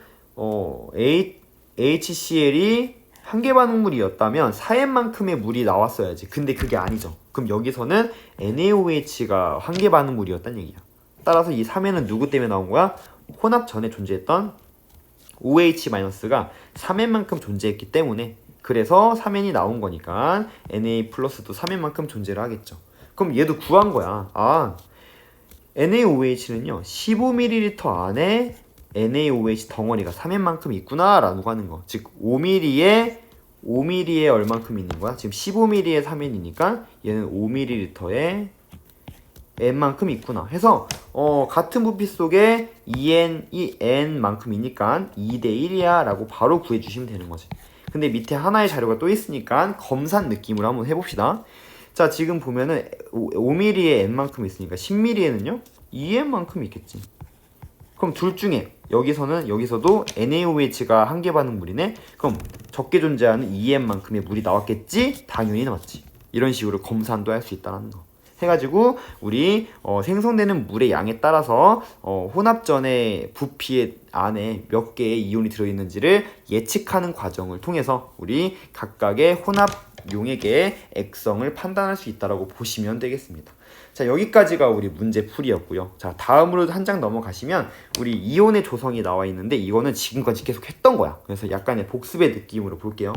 HCl이 한계 반응물이었다면 4n만큼의 물이 나왔어야지. 근데 그게 아니죠. 그럼 여기서는 NaOH가 한계 반응물이었단 얘기야. 따라서 이 3n은 누구 때문에 나온 거야? 혼합 전에 존재했던 OH-가 3n만큼 존재했기 때문에, 그래서 3n이 나온 거니까 Na+도 3n만큼 존재를 하겠죠. 그럼 얘도 구한 거야. NaOH는요 15ml 안에 NaOH 덩어리가 3n만큼 있구나 라고 하는 거. 즉 5mm에 얼만큼 있는 거야? 지금 15mm에 3n이니까 얘는 5ml에 n만큼 있구나 해서 같은 부피 속에 2n만큼이니까 2대1이야 라고 바로 구해주시면 되는 거지. 근데 밑에 하나의 자료가 또 있으니까 검산 느낌으로 한번 해봅시다. 자, 지금 보면은 5mm에 n만큼 있으니까 10mm에는요 2n만큼 있겠지. 그럼 둘 중에 여기서도 NaOH가 한계 반응물이네. 그럼 적게 존재하는 2n만큼의 물이 나왔겠지? 당연히 나왔지. 이런 식으로 검산도 할 수 있다는 거 해가지고 우리 생성되는 물의 양에 따라서 혼합전의 부피 안에 몇 개의 이온이 들어있는지를 예측하는 과정을 통해서 우리 각각의 혼합 용액의 액성을 판단할 수 있다고 보시면 되겠습니다. 자, 여기까지가 우리 문제 풀이였고요. 자, 다음으로 한 장 넘어가시면 우리 이온의 조성이 나와 있는데 이거는 지금까지 계속 했던 거야. 그래서 약간의 복습의 느낌으로 볼게요.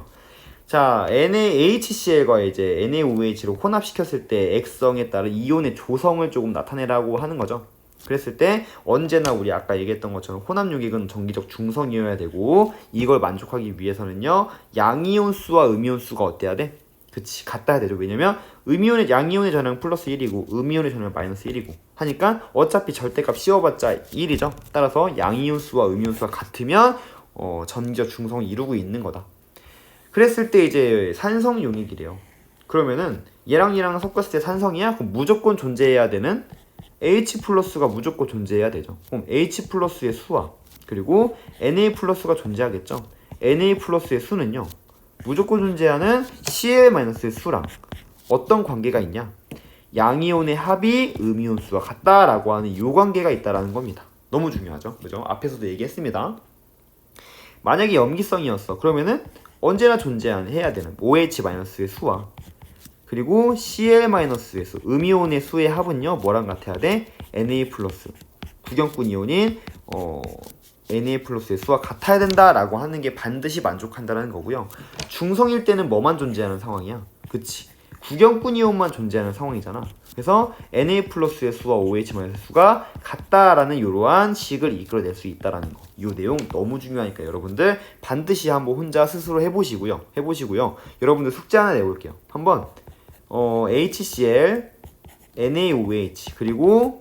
자, NaHCl과 이제 NaOH로 혼합시켰을 때 액성에 따른 이온의 조성을 조금 나타내라고 하는 거죠. 그랬을 때 언제나 우리 아까 얘기했던 것처럼 혼합 용액은 정기적 중성이어야 되고, 이걸 만족하기 위해서는요 양이온 수와 음이온 수가 어때야 돼? 그치, 같아야 되죠. 왜냐면 양이온의 전압은 플러스 1이고 음이온의 전압은 마이너스 1이고 하니까 어차피 절대값 씌워봤자 1이죠. 따라서 양이온 수와 음이온 수가 같으면 전기적 중성을 이루고 있는 거다. 그랬을 때 이제 산성 용액이래요. 그러면은 얘랑 섞었을 때 산성이야? 그럼 무조건 존재해야 되는 H+가 무조건 존재해야 되죠. 그럼 H+의 수와 그리고 Na+가 존재하겠죠. Na+의 수는요 무조건 존재하는 Cl-의 수랑 어떤 관계가 있냐? 양이온의 합이 음이온 수와 같다라고 하는 이 관계가 있다라는 겁니다. 너무 중요하죠. 그죠? 앞에서도 얘기했습니다. 만약에 염기성이었어. 그러면은 언제나 해야 되는 OH-의 수와 그리고 Cl-의 수, 음이온의 수의 합은요 뭐랑 같아야 돼? Na+, 구경꾼 이온인 Na+의 수와 같아야 된다라고 하는 게 반드시 만족한다는 거고요. 중성일 때는 뭐만 존재하는 상황이야? 그치, 구경꾼 이온만 존재하는 상황이잖아. 그래서 Na 플러스의 수와 OH 마이너스의 수가 같다라는 이러한 식을 이끌어낼 수 있다라는 거. 이 내용 너무 중요하니까 여러분들 반드시 한번 혼자 스스로 해보시고요. 여러분들 숙제 하나 내볼게요. 한번 HCl, NaOH 그리고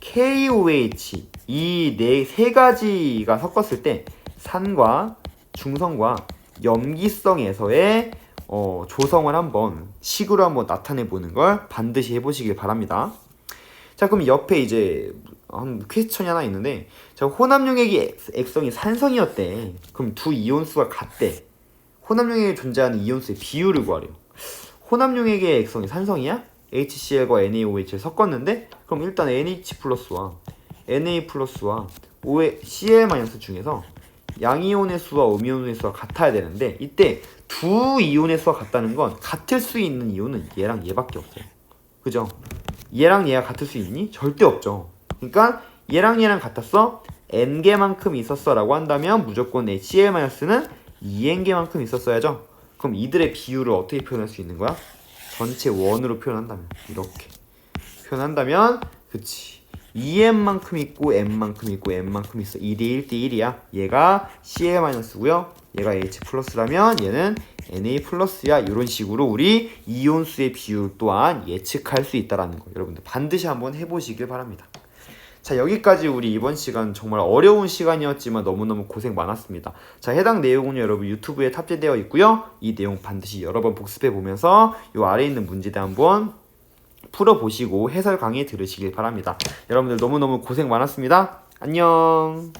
KOH 이 세 가지가 섞었을 때 산과 중성과 염기성에서의 조성을 한번 식으로 한번 나타내 보는 걸 반드시 해보시길 바랍니다. 자, 그럼 옆에 이제 한 퀘스천이 하나 있는데, 자, 혼합용액이 액성이 산성이었대. 그럼 두 이온수가 같대. 혼합용액에 존재하는 이온수의 비율을 구하래요. 혼합용액의 액성이 산성이야? HCl과 NaOH를 섞었는데, 그럼 일단 NH 플러스와 Na 플러스와 Cl 마이너스 중에서 양이온의 수와 음이온의 수가 같아야 되는데, 이때 두 이온의 수가 같다는 건 같을 수 있는 이온은 얘랑 얘밖에 없어요. 그죠? 얘랑 얘가 같을 수 있니? 절대 없죠. 그러니까 얘랑 얘랑 같았어? n개만큼 있었어 라고 한다면 무조건 Cl-는 2n개만큼 있었어야죠. 그럼 이들의 비율을 어떻게 표현할 수 있는 거야? 전체 원으로 표현한다면 이렇게 표현한다면 그치 2n만큼 있고 n만큼 있고 n만큼 있어. 2대 1대 1이야. 얘가 Cl-고요 얘가 H 플러스라면 얘는 Na 플러스야. 이런 식으로 우리 이온수의 비율 또한 예측할 수 있다는 거 여러분들 반드시 한번 해보시길 바랍니다. 자, 여기까지 우리 이번 시간 정말 어려운 시간이었지만 너무너무 고생 많았습니다. 자, 해당 내용은 여러분 유튜브에 탑재되어 있고요. 이 내용 반드시 여러 번 복습해 보면서 이 아래에 있는 문제들 한번 풀어보시고 해설 강의 들으시길 바랍니다. 여러분들 너무너무 고생 많았습니다. 안녕.